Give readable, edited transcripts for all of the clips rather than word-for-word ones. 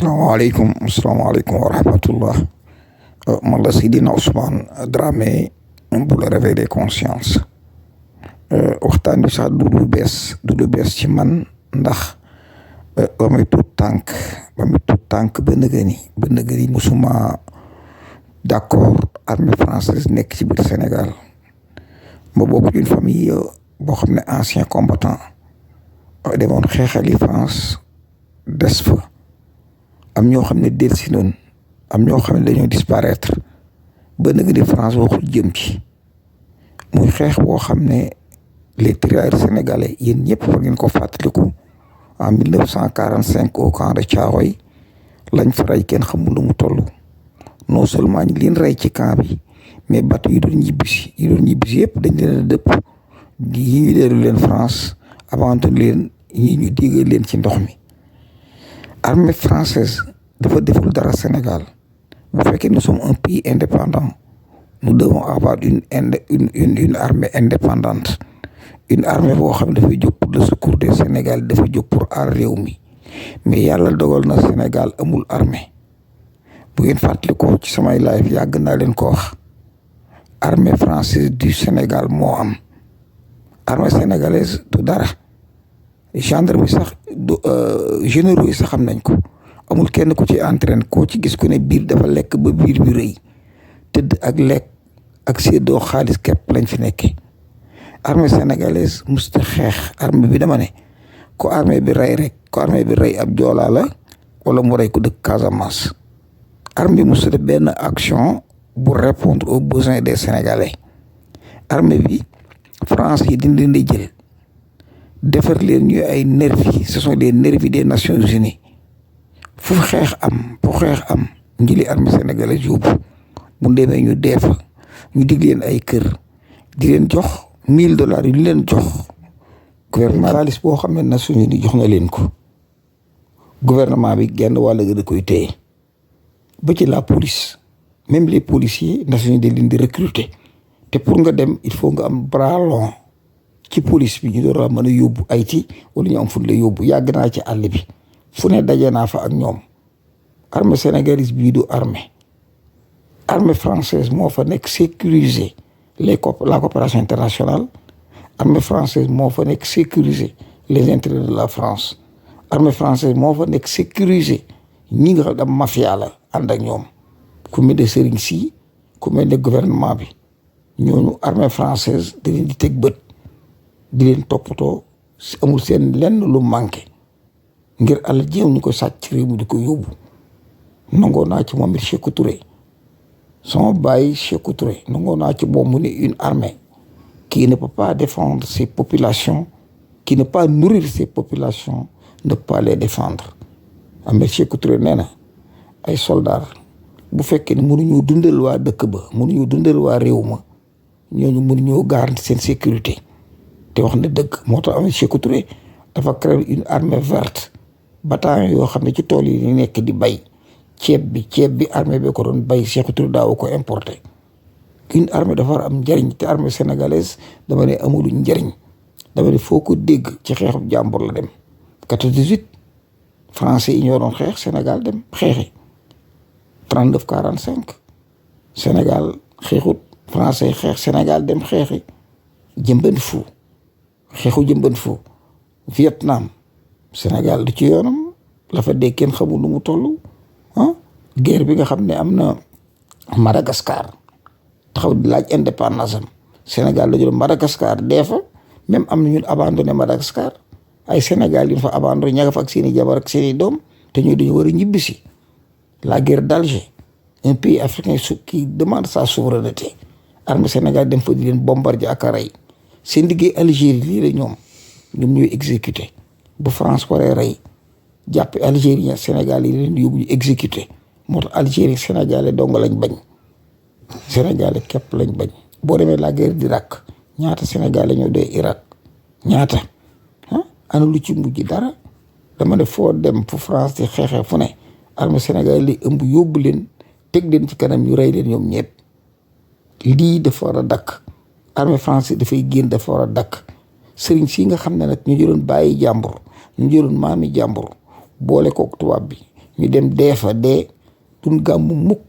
asalaamaaleykum wa rahmatullah. Man la Seydina Ousmane Dramé bu la réveil des consciences. Waxtaan bi sax du lu bees ci man ndax ba muy tuut tànk ba nëgëni musuma d'accord armée française nekk ci biir Sénégal ma bokk une famille boo xam ne ancien combattant demoon xeexali France des fa am ñoo xam ne dellusi noonu am ñoo xam ne dañoo disparaître ba nëgëni France waxul jëm ci muy xeex boo xam ne les tirailleurs sénégalais yéen ñëpp fa ngeen ko fàttaliku en 1945 au camp de Thiaroye lañ fa rey kenn xamul lu mu toll non seulement ñu leen rey ci camp bi mais bateau yi doon ñibbisi yëpp dañ leen a dëpp yi ñu dellu leen France abandonné leen ñi ñu digal leen ci ndox mi. Armée française dafa deful dara Sénégal bu fekkee nous sommes un pays indépendant nous devons avoir une armée indépendante. Une armée boo xam ne dafay jóg pour le secours des Sénégal dafa jóg pour aar réew mi mais yàlla dogal na Sénégal amul armée bu ngeen fàttali ko ci samay live yàgg naa leen ko wax armée française du Sénégal moo am armée sénégalaise du dara gendarme yi sax du généraux yi sax xam nañ ko amul kenn ku ci entraîne koo ci gis ku ne biir dafa lekk ba biir bi rëy tëdd ak lekk ak séddoo xaalis képp lañ fi nekkee. Armée sénégalaise musta xeex armée bi dama ne ko armée bi rey ab joolaa la wala mu rey ko dëkk Casamance armée bi musta def benn action bu répondre aux besoins des Sénégalais armée bi France yi dañ leen di jël defar leen ñu ay nervis ce sont des nervis des Nations Unies fu xeex am njëli armée sénégalaise yóbbu mu demee ñu dee fa ñu dig leen ay kër di leen jox $1000 yu ñu leen jox gouvernement xaalis boo xam ne Nations Unies jox na leen ko gouvernement bi genn wàll ga da koy téye ba ci la police même les policiers Nations Unies leen di recruter te pour nga dem il faut nga am bras long ci police bi ñu door a mën a yóbbu Haïti wala ñu am fu la yóbbu yàgg naa ci àll bi fu ne daje naa fa ak ñoom armée sénégalaise bii du armée française moo fa nekk sécuriser la coopération internationale armée française moo fa nekk sécuriser les intérêts de la France armée française moo fa nekk sécuriser ñi nga xam ne mafia la ànd ak ñoom ku mel ne sëriñ si ku mel ne gouvernement bi ñooñu armée française da leen di teg bët di leen toppatoo amul seen lenn lu manqué ngir àll jéem ñu ko sàcc réew mi di ko yóbbu nangoo naa ci moom it Sékou Touré sama baay Sékou Touré nangoo naa ci moom mu ne une armée qui ne peut pas défendre ses populations qui ne peut pas nourrir ses populations ne peut pas les défendre amee Sékou Touré nee na ay soldats bu fekkee ne mënuñoo dundal waa dëkk ba mënuñoo dundal waa réew ma ñooñu mënuñoo garantir seen sécurité te wax na dëgg moo tax amee Sékou Touré dafa créer une armée verte bataillon yoo xam ne ci tool yi ñu nekk di bay ceeb bi armée bi ko doon bay Sékou Touré daaw ko importé une armée dafa war am njëriñ te armée sénégalaise dama ne amulu njëriñ dama ne foo ko dégg ci xeexu jàmbur la dem 98 français yi ñoo doon xeex Sénégal dem xeexi 39-45 Sénégal xeexut français xeex Sénégal dem xeexi jëmban fu xeexu jëmban fu Vietnam Sénégal du ci yoonam la fa dee kenn xamul lu mu toll guerre bi nga xam ne am na Madagascar taxaw di laaj indépendance am Sénégal la jël Madagascar dee fa même am na ñun abandonné Madagascar ay Sénégal yi fa abandonné ña nga fa ak seen i jabar ak seen i doom te ñooy dañu war a ñibbisi la guerre d'Alger un pays africain qui demande sa souveraineté armée Sénégal dem fa di leen bombarder ak a rey seen liggéey Algérie lii la ñoom ñooy exécuté bu France waree rey jàpp Algérien Sénégal yi leen yóbbu ñu exécuté moo tax Algérie Sénégalais dong lañ bañ Sénégalais képp lañ bañ boo demee la guerre d'Irak ñaata Sénégalais ñoo dee Irak ñaata ana lu ci mujj dara dama ne foo dem fu France di xeexee fu ne armée Sénégal li ëmb yóbbu leen teg leen ci kanam ñu rey leen ñoom ñëpp lii dafa war a dakk armée française dafay génn dafa war a dakk sëriñ si nga xam ne nag ñu jëloon bàyyi jàmbur ñu jëloon maami jàmbur boole kook tubaab bi ñu dem dee fa dee duñ gàmm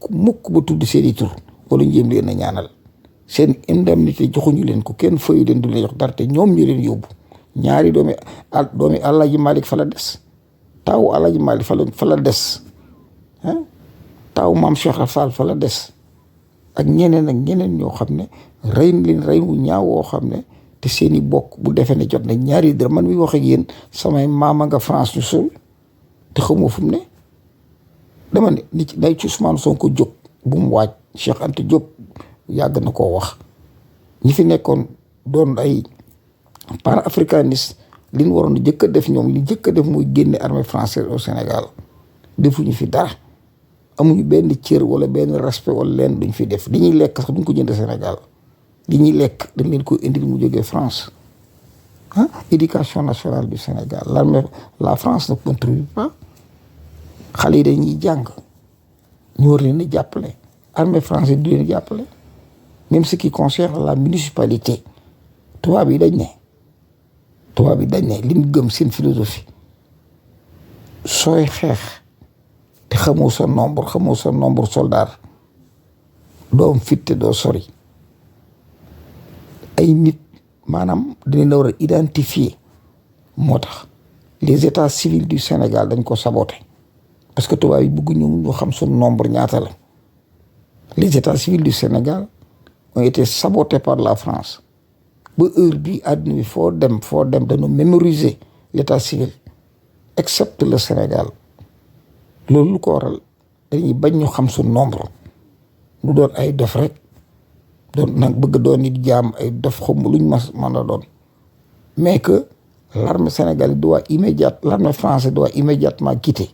mukk ba tudd seeni tur wala ñu jéem leen a ñaanal seen indemnité joxuñu leen ko kenn fayu leen du leen jox dara te ñoom ñu leen yóbbu ñaari doomi Alaaji Malick fa la des taawu Alaaji Malick fa la des taawu maam Cheikh Rafal fa la des ak ñeneen ñoo xam ne rey leen rey wu ñaaw woo xam ne te seeni bokk bu defee ne jot na ñaari dërëm man mi wax ak yéen samay maama nga France ñu suul te xamoo fu mu ne dama ne nit day ci Ousmane Sonko jóg bu mu waaj Cheikh Anta Diop yàgg na koo wax ñi fi nekkoon doon ay panafricaniste li ñu waroon jëkk a def ñoom li jëkk a def muy génne armée française au Sénégal defuñu fi dara amuñu benn cër wala benn respect wala leen duñ fi def li ñuy lekk sax duñ ko jënd Sénégal li ñuy lekk dañ leen ko indil mu jógee France éducation nationale du Sénégal la France ne contribue pas xale yi dañuy jàng ñu war leen di jàppale armée française du leen jàppale même ce qui concerne la municipalité tubaab yi dañ ne li ñu gëm seen philosophie sooy xeex te xamoo sa nombre soldat doo am fit te doo sori ay nit maanaam dañ la war a identifier moo tax les états civils du Sénégal dañ ko saboté parce que tubaab yi bëgg ñu xam suñ nombre ñaata la les états civils du Sénégal ont été sabotés par la France ba heure bi àdduna bi foo dem dañu mémoriser l'état civil excepte le Sénégal loolu lu ko waral dañuy bañ ñu xam suñ nombre lu doon ay dof rek doon nag bëgg doon nit jaam ay dof xam luñ mën a doon mais que l'armée sénégalaise l'armée française doit immédiatement quitter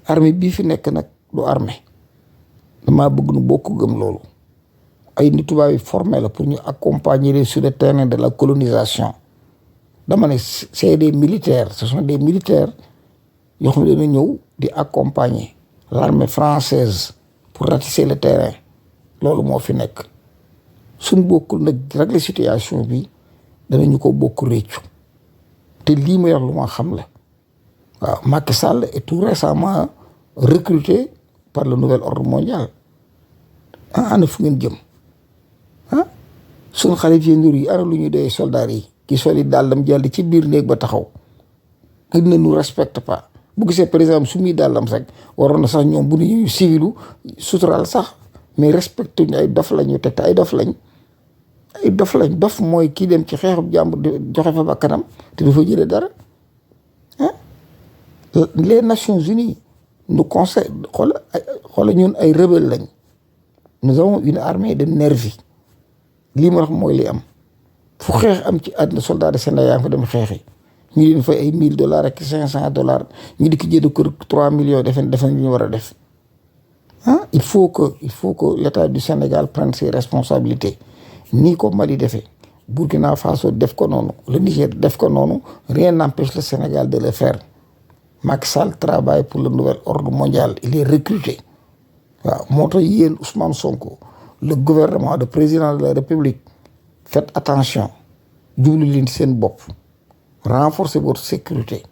armée bii fi nekk nag du armée damaa bëgg nu bokk gëm loolu ay nit tubaab yi formé la pour ñu accompagner les sur le terrain de la colonisation dama ne c'est des militaires ce sont des militaires yoo xam ne dana ñëw di accompagner l'armée française pour ratisser le terrain loolu moo fi nekk suñ bokkul nag régler situation bi danañu ko bokk réccu te lii ma yor lu ma xam la waaw Macky Sall est tout récemment recruté par le nouvel ordre mondial ana fu ngeen jëm suñ xale yi ndur yi ana lu ñuy doyee soldats yi ki soli dàllam jàll ci biir néeg ba taxaw il ne nous respecte pas bu gisee par exemple su muy dàllam sax waroon na sax ñoom bu ñu civilu sutural sax mais respecté ñu ay dof lañu te ay dof lañ dof mooy kii dem ci xeexub jàmbur di joxe fa bakkanam te du fa jëlee dara les Nations Unies nous conseillent xoola ñun ay rebelle lañ nous avons une armée de nervis lii ma wax mooy li am fu xeex am ci àdduna soldat de Sénégal yaa ngi fa dem xeexi ñu leen fay ay $1000 ak $500 ñu di ko jënd kër 3 millions defen li ñu war a def il faut que l'État du Sénégal prenne ses responsabilités nii ko Mali defee Burkina Faso def ko noonu le Niger def ko noonu rien n'empêche le Sénégal de le faire Macky Sall travaille pour le nouvel ordre mondial il est recruté waaw moo tax yéen Ousmane Sonko le gouvernement le président de la République faites attention jublu leen seen bopp renforcer votre sécurité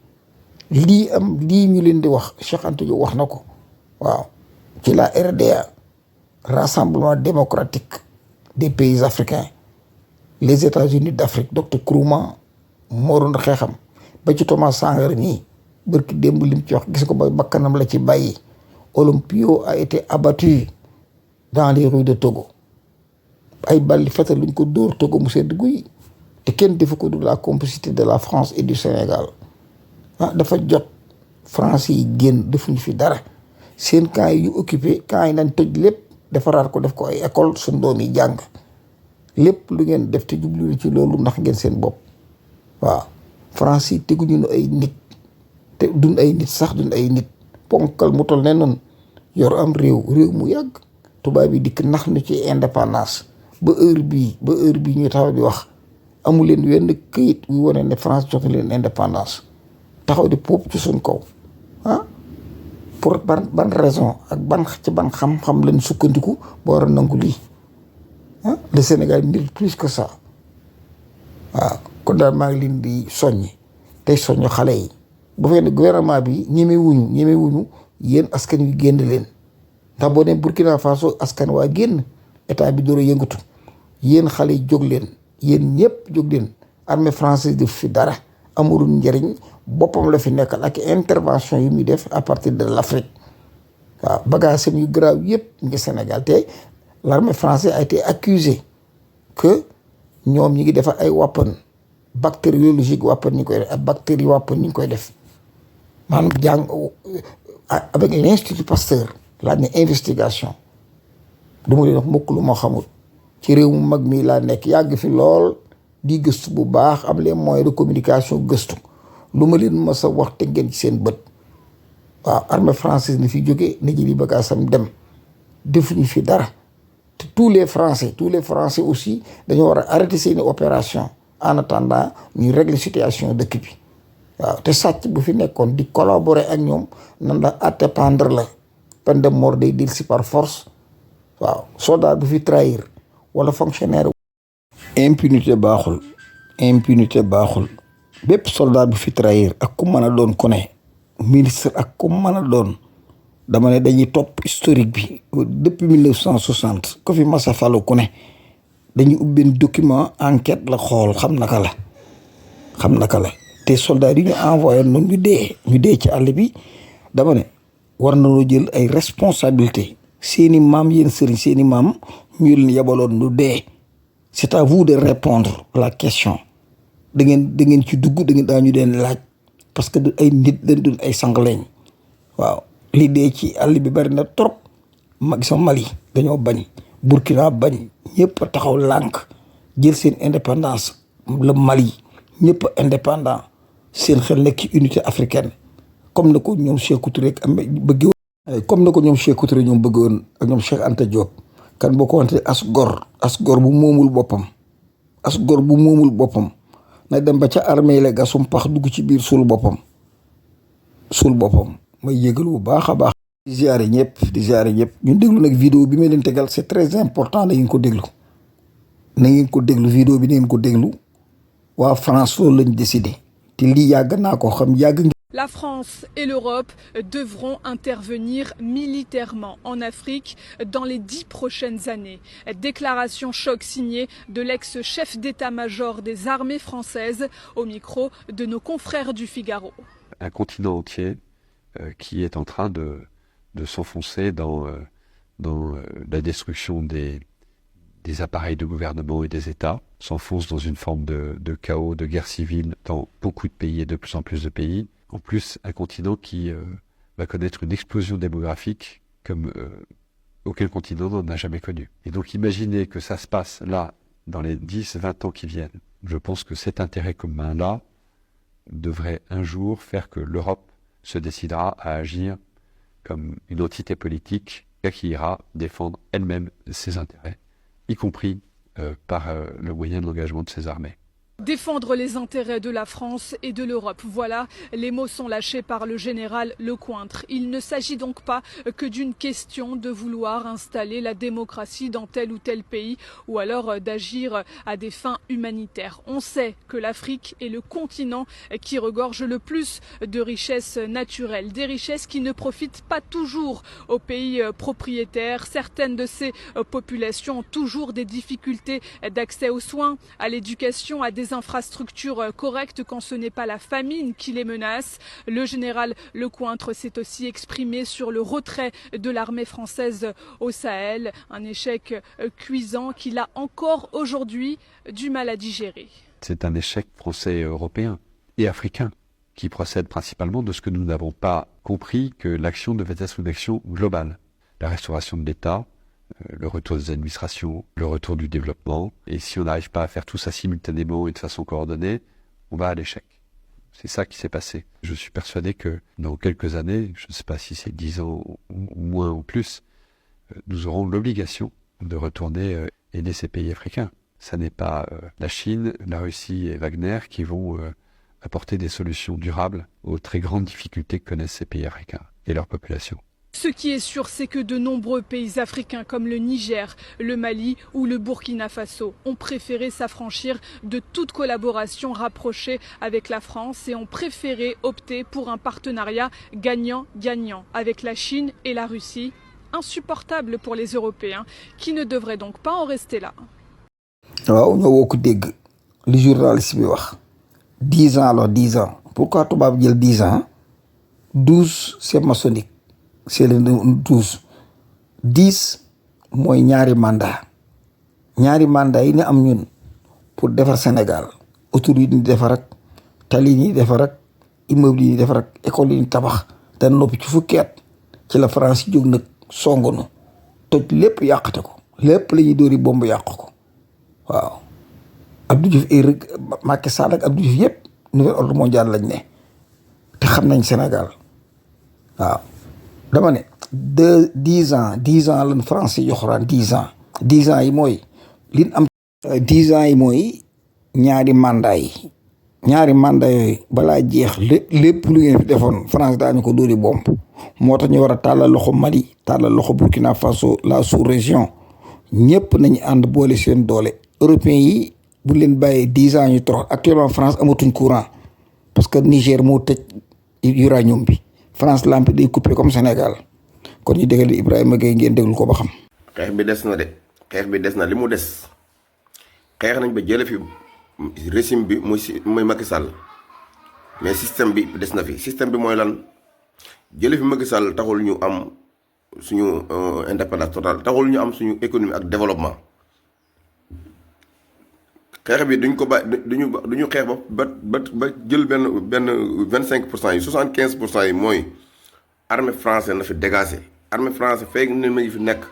lii ñu leen di wax Cheikh Anta Diop wax na ko waaw ci la RDA Rassemblement démocratique des pays africains les États-Unis d'Afrique docteur Nkrumah moo doon xeexam ba ci Thomas Sankara nii bërki démb lim ci wax gis ko ba bakkanam la ci bàyyi Olympio a été abattu dans les rues de Togo ay balli fetal luñ ko dóor Togo mu sedd guy te kenn defu ko du la complicité de la France et du Sénégal dafa jot France yi génn defuñu fi dara seen camp yi ñu occupé camp yi nañ toj lépp defaraat ko def ko ay école suñ doom yi jàng lépp lu ngeen def te jublu ci loolu ndax ngeen seen bopp waaw France yi teguñu nu ay nit te duñ ay nit sax duñ ay nit ponkal mu tol ne noonu yor am réew mu yàgg tubaab yi dikk nax nu ci indépendance ba heure bii ñu taxaw di wax amu leen wenn këyit wu wane ne France jox leen indépendance taxaw di pop ci suñ kaw pour ban raison ak ban xam-xam lañ sukkandiku ba war a nangu lii le Sénégal mérite plus que ça waaw kon daal maa ngi leen di soññ tey soññ xale yi bu fekkee ne gouvernement bi ñeme wuñu yéen askan wi génn leen ndax boo nee Burkina Faso askan waa génn état bi door a yëngatu yéen xale yi jóg leen yéen ñëpp jóg leen armée française def fi dara amulul njëriñ boppam la fi nekkal ak intervention yu muy def à partir de l'Afrique waaw bagage yu grave yëpp ngi Sénégal te l'armée française a été accusée que ñoom ñi ngi defar ay weapon bactériologique weapon ñi koy def ak bactérie weapon ñi koy def maanaam jàng avec l'Institut Pasteur laaj ne investigation du ma leen wax mukk lu ma xamul ci réew mu mag mi laa nekk yàgg fi lool di gëstu bu baax am les moyens de communication gëstu lu ma leen mas a wax te ngeen ci seen bët waaw armée française ni fi jóge ni ji li bagaasam dem defuñu fi dara te tous les français aussi dañoo war a arrêter seeni opération en attendant ñuy régler situation dëkk bi waaw te sàcc bu fi nekkoon di collaborer ak ñoom nan la àtte pendre la peine de mort day dil si par force waaw soldat bu fi trahir wala fonctionnaire. impunité baaxul bépp soldat bu fi trahir ak ku mën a doon ku ne ministre ak ku mën a doon dama ne dañuy topp historique bi depuis 1960 ko fi masa falu ku ne dañuy ubbi document enquête la xool xam naka la te soldats yi ñu envoyé noonu ñu dee ci àll bi dama ne war nañoo jël ay responsabilité seeni maam yéen sëriñ seeni maam ñu leen yebaloon ñu dee c'est à vous de répondre la question da ngeen ci dugg daañu leen laaj parce que ay nit dañ doon ay sang lañ waaw li dee ci àll bi bari na trop Mali dañoo bañ Burkina bañ ñëpp a taxaw lànk jël seen indépendance le Mali ñëpp indépendant seen xel nekk ci unité africaine comme na ko ñoom Sékou Touré bëgg comme na ko ñoom Sékou Touré ñoom bëggoon ak ñoom Cheikh Anta Diop kan boo ko wante as gor bu moomul boppam na dem ba ca armée la gasum pax dugg ci biir suul boppam may yégalu bu baax a baax di ziare ñëpp ñu déglu nag vidéo bi may leen tegal c'est très important na ngeen ko déglu vidéo bi na ngeen ko déglu waa France loolu lañ décidé te lii yàgg naa ko xam yàgg. La France et l'Europe devront intervenir militairement en Afrique dans les 10 prochaines années. Déclaration choc signée de l'ex-chef d'état-major des armées françaises au micro de nos confrères du Figaro. Un continent entier qui est en train de s'enfoncer dans la destruction des appareils de gouvernement et des États, s'enfonce dans une forme de chaos, de guerre civile dans beaucoup de pays et de plus en plus de pays. En plus, un continent qui va connaître une explosion démographique comme aucun continent n'en a jamais connu. Et donc imaginez que ça se passe là, dans les 10-20 ans qui viennent. Je pense que cet intérêt commun-là devrait un jour faire que l'Europe se décidera à agir comme une entité politique qui ira défendre elle-même ses intérêts, y compris par le moyen de l'engagement de ses armées. Défendre les intérêts de la France et de l'Europe. Voilà, les mots sont lâchés par le général Lecointre. Il ne s'agit donc pas que d'une question de vouloir installer la démocratie dans tel ou tel pays ou alors d'agir à des fins humanitaires. On sait que l'Afrique est le continent qui regorge le plus de richesses naturelles, des richesses qui ne profitent pas toujours aux pays propriétaires. Certaines de ces populations ont toujours des difficultés d'accès aux soins, à l'éducation, à des infrastructures correctes quand ce n'est pas la famine qui les menace. Le général Lecointre s'est aussi exprimé sur le retrait de l'armée française au Sahel, un échec cuisant qu'il a encore aujourd'hui du mal à digérer. C'est un échec français et européen et africain qui procède principalement de ce que nous n'avons pas compris, que l'action devait être une action globale. La restauration de l'État, le retour des administrations, le retour du développement. Et si on n'arrive pas à faire tout ça simultanément et de façon coordonnée, on va à l'échec. C'est ça qui s'est passé. Je suis persuadé que dans quelques années, je ne sais pas si c'est 10 ans ou moins ou plus, nous aurons l'obligation de retourner aider ces pays africains. Ça n'est pas la Chine, la Russie et Wagner qui vont apporter des solutions durables aux très grandes difficultés que connaissent ces pays africains et leur population. Ce qui est sûr, c'est que de nombreux pays africains comme le Niger, le Mali ou le Burkina Faso ont préféré s'affranchir de toute collaboration rapprochée avec la France et ont préféré opter pour un partenariat gagnant-gagnant avec la Chine et la Russie, insupportable pour les Européens qui ne devraient donc pas en rester là. waaw ñoo woo ko dégg li journaliste bi wax 10 ans alors 10 ans pourquoi tubaab jël 10 ans 12 c'est maçonnique c'est le 12 10 mooy ñaari mandat yi ne am ñun pour defar Sénégal autoroute yi ñu defar ak tali yi ñu defar ak immeuble yi ñu defar ak école yi ñu tabax te noppi ci fukki at ci la France jóg nag songonu toj lépp yàqate ko lépp la ñuy dóori bomb yàq ko waaw Abdou Diouf et Macky Sall ak Abdou Diouf yëpp nouvel ordre mondial lañ ne te xam nañ Sénégal waaw dama ne 10 ans lan France yi joxoraan 10 ans yi mooy liñ am 10 ans yi mooy ñaari mandat yooyu balaa jeex lépp lu ngeen fi defoon France daañu ko dóori bomb moo tax ñu war a tàllal loxo Mali tàllal loxo Burkina Faso la sous-région ñëpp nañu ànd boole seen doole européens yi bu leen bàyyee 10 ans ñu torox actuellement France amatuñ courant parce que Niger moo tëj uranium bi France lampe day coupé comme Sénégal kon ñu déggal Ibrahima Gueye ngeen déglu ko ba xam. xeex bi des na li mu des xeex nañ ba jële fi régime bi muy Macky Sall mais système bi des na fi système bi mooy lan jële fi Macky Sall taxul ñu am suñu indépendance totale taxul ñu am suñu économie ak développement xeex bi duñ ko duñu xeex ba jël benn 25% yi 75% yi mooy armée française na fi dégagé armée française feeg ne ma fi nekk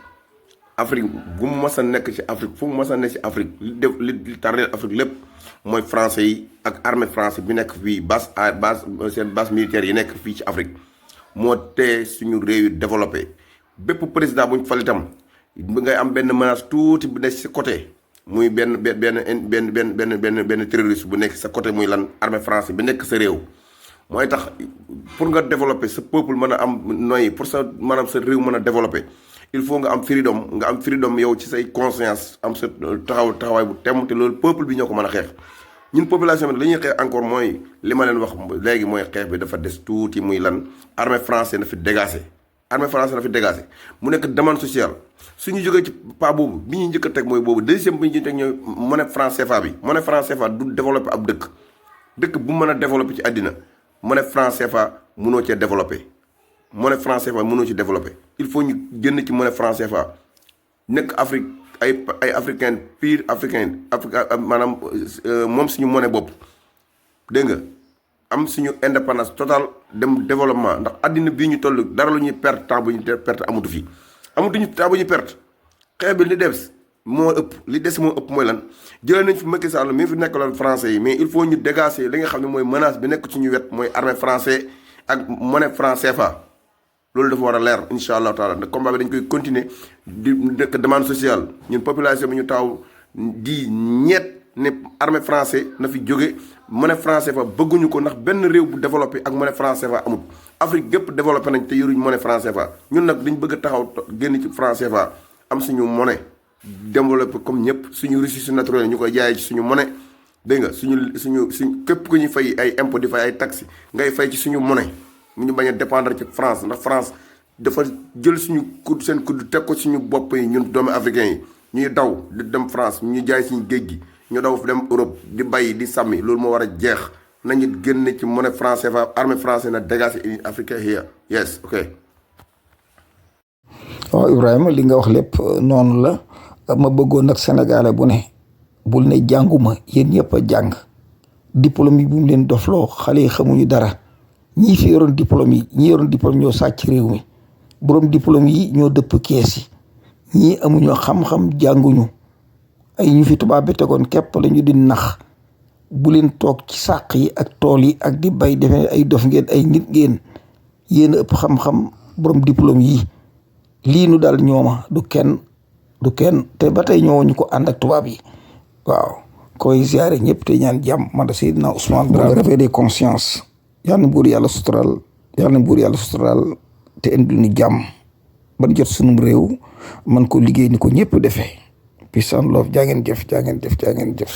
Afrique bu mu mas a nekk ci Afrique fu mu mas a nekk ci Afrique li tardeel Afrique lépp mooy français yi ak armée française bi nekk fii seen base militaire yi nekk fii ci Afrique moo tee suñu réew yu développé bépp président bu ñu fal itam ngay am benn menace tuuti bu nekk ci côté muy benn terroriste bu nekk sa côté muy lan armée française bi nekk sa réew mooy tax pour nga développer sa peuple mën a am noyyi pour sa maanaam sa réew mën a développer il faut nga am freedom yow ci say conscience am sa taxawaay bu temm te loolu peuple bi ñoo ko mën a xeex ñun population bi li ñuy xeex encore mooy li ma leen wax léegi mooy xeex bi dafa des tuuti muy lan armée française na fi dégagé mu nekk demande sociale suñu jógee ci pas boobu bi ñuy njëkk a teg mooy boobu deuxième bi ñu teg ñooy monnaie franc CFA bi monnaie franc CFA du développé ab dëkk bu mën a développé ci àddina monnaie franc CFA mënoo cee développé il faut ñu génn ci monnaie franc CFA nekk Afrique ay africain pire africain maanaam moom suñu monnaie bopp dégg nga am suñu indépendance totale dem développement ndax àddina bii ñu toll dara lu ñuy perte temps bu ñu perte amatuñu temps bu ñu perte xeex bi li des moo ëpp mooy lan jëlee nañ fi Macky Sall mi fi nekkaloon français yi mais il faut ñu dégager li nga xam ne mooy menace bi nekk suñu wet mooy armée français ak monnaie franc CFA loolu dafa war a leer incha allahu taala ndax combat bi dañ koy continuer di nekk demande sociale ñun population bi ñu taw di ñeet ne armée français na fi jóge monnaie franc CFA bëgguñu ko ndax benn réew bu développé ak monnaie franc CFA amul Afrique gépp développé nañ te yoruñ monnaie franc CFA ñun nag dañ bëgg a taxaw génn ci franc CFA am suñu monnaie développé comme ñëpp suñu ressources naturelles ñu koy jaayee ci suñu monnaie dégg nga suñu képp ku ñuy fay ay impôt di fay ay taxes ngay fay ci suñu monnaie mu ñu bañ a dépendre ci France ndax France dafa jël suñu seen kudd teg ko suñu bopp yi ñun doomu africains yi ñuy daw di dem France ñu jaay suñu géej gi ñu daw dem Europe di bay di sàmmi loolu moo war a jeex nañu génn ci monnaie franc CFA armée française na dégagé in Africa here yes ok. waaw Ibrahima li nga wax lépp noonu la ma bëggoon nag Sénégalais bu ne bul ne jànguma yéen ñëpp a jàng diplôme yi bu mu leen dofloo xale yi xamuñu dara ñii fi yoroon diplôme yi ñi yoroon diplôme ñoo sàcc réew mi borom diplôme yi ñoo dëpp kees yi ñii amuñoo xam-xam jànguñu ay ñu fi tubaab bi tegoon képp la ñu di nax bu leen toog ci sàq yi ak tool yi ak di bay defee ay dof ngeen ay nit ngeen yéen ëpp xam-xam borom diplôme yi lii nu daal ñooma du kenn te ba tey ñooñu ko ànd ak tubaab yi waaw koy ziare ñëpp te ñaan jàmm man da Seydina Ousmane Dramé réveil des consciences yàlla na buur yàlla sutural te indi ñu jàmm ban jot sunum réew man ko liggéey ni ko ñëpp defee peace and love jaa ngeen jëf jaa ngeen jëf jaa ngeen jëf